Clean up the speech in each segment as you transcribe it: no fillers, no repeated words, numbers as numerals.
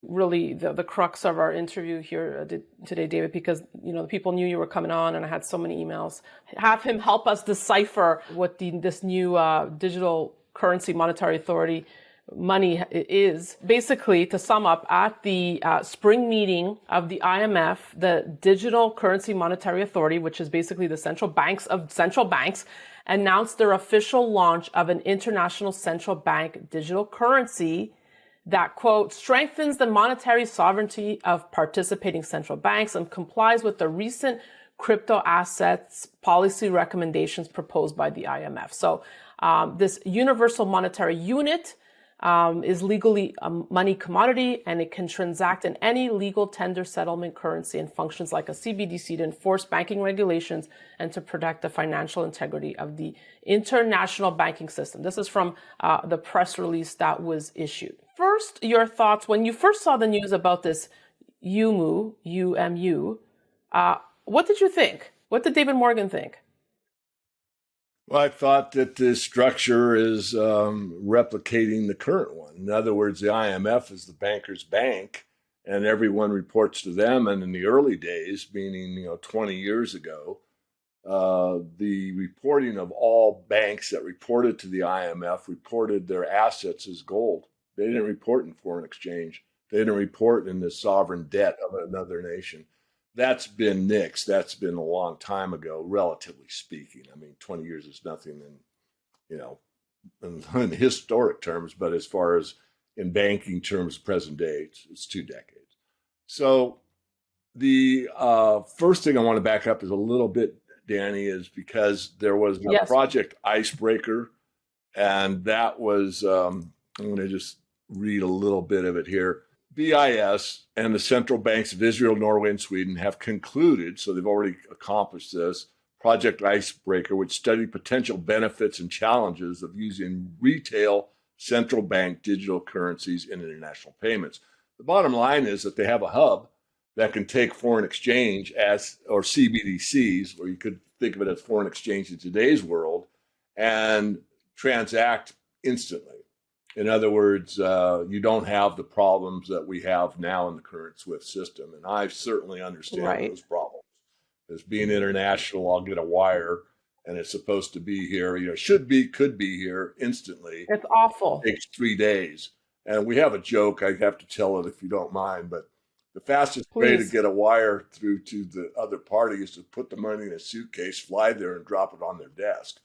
really the crux of our interview here today, David, because, the people knew you were coming on and I had so many emails. Have him help us decipher what this new digital currency monetary authority money is. Basically, to sum up, at the spring meeting of the IMF, the Digital Currency Monetary Authority, which is basically the central banks of central banks, announced their official launch of an international central bank digital currency that, quote, strengthens the monetary sovereignty of participating central banks and complies with the recent crypto assets policy recommendations proposed by the IMF. So this universal monetary unit is legally a money commodity, and it can transact in any legal tender settlement currency and functions like a CBDC to enforce banking regulations and to protect the financial integrity of the international banking system. This is from the press release that was issued. First, your thoughts when you first saw the news about this UMU, what did you think? What did David Morgan think? Well, I thought that the structure is replicating the current one. In other words, the IMF is the banker's bank, and everyone reports to them. And in the early days, meaning 20 years ago, the reporting of all banks that reported to the IMF reported their assets as gold. They didn't report in foreign exchange. They didn't report in the sovereign debt of another nation. That's been nixed. That's been a long time ago, relatively speaking. I mean, 20 years is nothing in historic terms, but as far as in banking terms, present day, it's 2 decades. So the first thing I want to back up is a little bit, Danny, is because there was a Project Icebreaker, and that was, I'm going to just read a little bit of it here. BIS and the central banks of Israel, Norway, and Sweden have concluded, so they've already accomplished this, Project Icebreaker, which studied potential benefits and challenges of using retail central bank digital currencies in international payments. The bottom line is that they have a hub that can take foreign exchange or CBDCs, or you could think of it as foreign exchange in today's world, and transact instantly. In other words, you don't have the problems that we have now in the current SWIFT system. And I certainly understand those problems. As being international, I'll get a wire and it's supposed to be here, could be here instantly. It's awful. It takes 3 days. And we have a joke, I have to tell it if you don't mind, but the fastest way to get a wire through to the other party is to put the money in a suitcase, fly there, and drop it on their desk.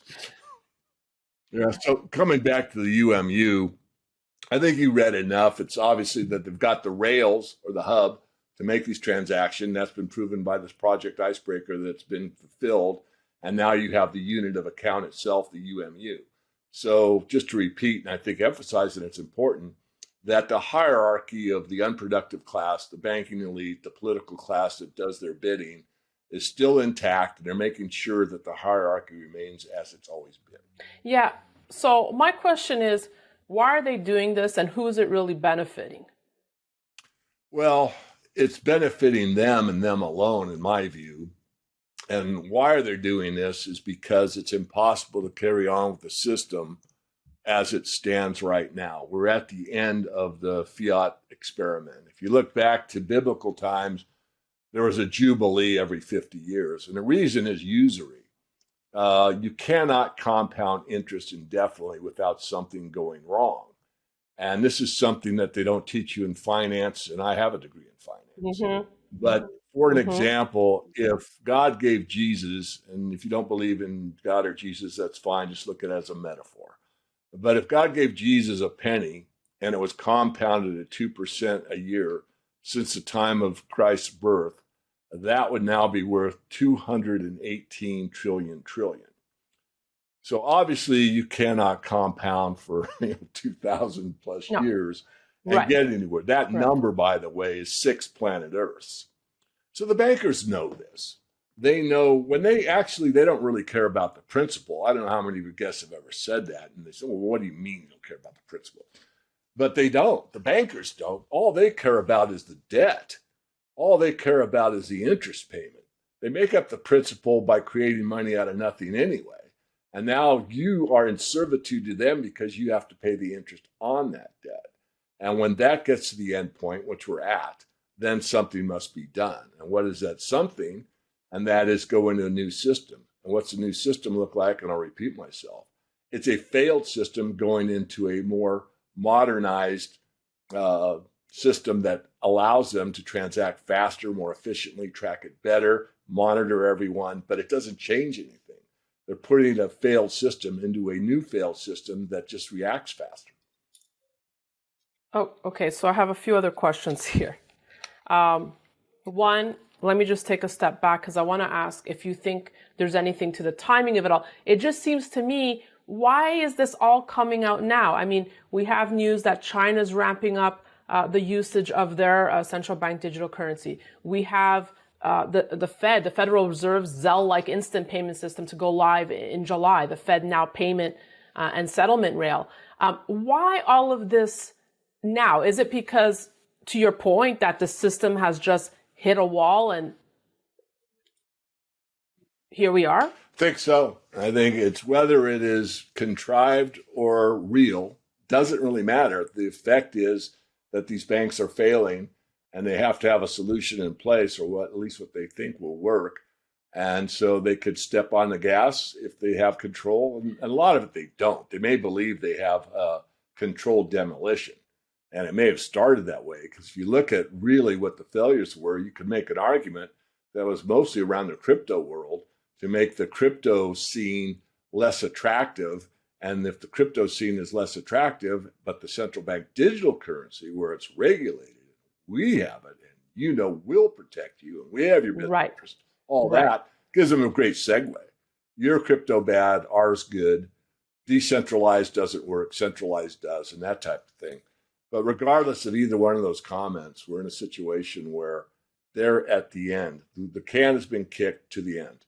Yeah. So coming back to the UMU, I think you read enough. It's obviously that they've got the rails or the hub to make these transactions. That's been proven by this Project Icebreaker that's been fulfilled. And now you have the unit of account itself, the UMU. So just to repeat, and I think emphasize that it's important, that the hierarchy of the unproductive class, the banking elite, the political class that does their bidding is still intact. And they're making sure that the hierarchy remains as it's always been. Yeah. So my question is, why are they doing this and who is it really benefiting? Well, it's benefiting them and them alone, in my view. And why they're doing this is because it's impossible to carry on with the system as it stands right now. We're at the end of the fiat experiment. If you look back to biblical times, there was a jubilee every 50 years. And the reason is usury. You cannot compound interest indefinitely without something going wrong. And this is something that they don't teach you in finance, and I have a degree in finance. Mm-hmm. But for an example, if God gave Jesus, and if you don't believe in God or Jesus, that's fine, just look at it as a metaphor. But if God gave Jesus a penny and it was compounded at 2% a year since the time of Christ's birth, that would now be worth 218 trillion. So obviously you cannot compound for 2,000 plus years and get anywhere. That number, by the way, is 6 planet Earths. So the bankers know this. They know when they don't really care about the principle. I don't know how many of your guests have ever said that. And they say, well, what do you mean you don't care about the principle? But they don't. The bankers don't. All they care about is the debt. All they care about is the interest payment. They make up the principle by creating money out of nothing anyway. And now you are in servitude to them because you have to pay the interest on that debt. And when that gets to the end point, which we're at, then something must be done. And what is that something? And that is go into a new system. And what's a new system look like? And I'll repeat myself. It's a failed system going into a more modernized system that allows them to transact faster, more efficiently, track it better, monitor everyone, but it doesn't change anything. They're putting a failed system into a new failed system that just reacts faster. Oh, okay. So I have a few other questions here. One, let me just take a step back because I want to ask if you think there's anything to the timing of it all. It just seems to me, why is this all coming out now? I mean, we have news that China's ramping up the usage of their central bank digital currency. We have the Fed, the Federal Reserve's Zelle-like instant payment system to go live in July, the Fed Now payment and settlement rail. Why all of this now? Is it because, to your point, that the system has just hit a wall and here we are? I think so. I think it's whether it is contrived or real, doesn't really matter. The effect is that these banks are failing and they have to have a solution in place, or what, at least what they think will work. And so they could step on the gas if they have control. And a lot of it they don't. They may believe they have controlled demolition. And it may have started that way, because if you look at really what the failures were, you could make an argument that was mostly around the crypto world to make the crypto scene less attractive. And if the crypto scene is less attractive, but the central bank digital currency, where it's regulated, we have it, and we'll protect you, and we have your business interest, all that gives them a great segue. Your crypto bad, ours good. Decentralized doesn't work, centralized does, and that type of thing. But regardless of either one of those comments, we're in a situation where they're at the end. The can has been kicked to the end.